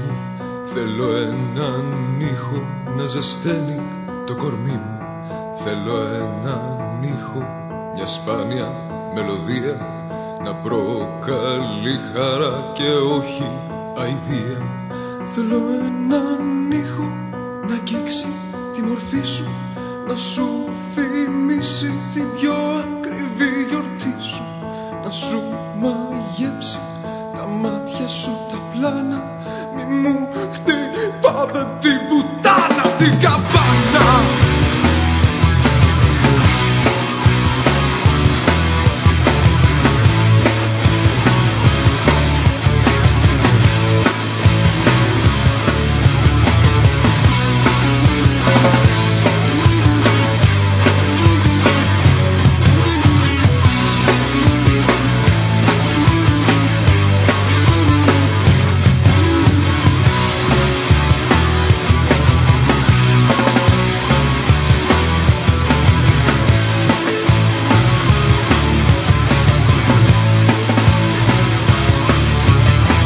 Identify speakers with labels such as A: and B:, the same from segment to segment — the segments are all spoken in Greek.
A: μου. Θέλω έναν ήχο να ζεσταίνει το κορμί μου. Θέλω έναν ήχο, μια σπάνια μελωδία, να προκαλεί χαρά και όχι αηδία. Θέλω έναν ήχο να αγγίξει τη μορφή σου, να σου θυμίσει την πιο ακριβή γιορτή σου, να σου μαγέψει τα μάτια σου τα πλάνα. Μη μου χτυπάτε την πουτάνα την καμπάνα.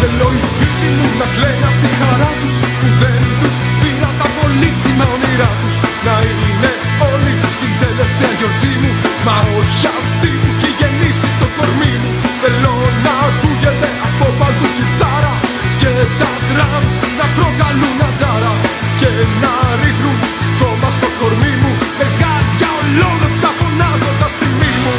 A: Θέλω οι φίλοι μου να κλαίνουν απ' τη χαρά τους, που δεν τους πήρα τα πολύτιμα όνειρά τους. Να είναι όλοι στην τελευταία γιορτή μου, μα όχι αυτή που έχει γεννήσει το κορμί μου. Θέλω να ακούγεται από παντού κιθάρα και τα drums να προκαλούν αντάρα και να ρίχνουν χώμα στο κορμί μου, με γάντια ολόμευτα φωνάζοντας τιμή μου.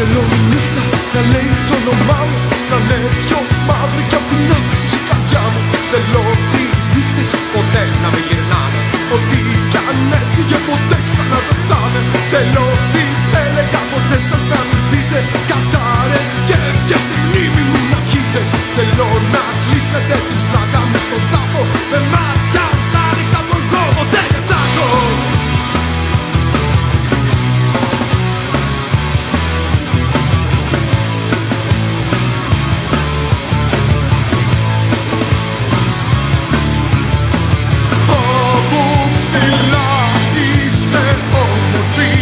A: Θέλω η νύχτα να λέει το όνομά μου, να είναι πιο μαύρη κι απ' την άψυχη καρδιά μου. Θέλω οι δείκτες ποτέ να με γυρνάνε, ότι κι αν έφυγε ποτέ ξανά δεν θα είναι. Θέλω τι έλεγα ποτέ σας να μην πείτε, κατάρες και εύκαιες στη μνήμη μου να πιείτε. Θέλω να κλείσετε την πλάκα μου στον τάφο, με μάτια τα νύχτα που εγώ ποτέ δεν θα έχω. Ψηλά είσαι όμορφη,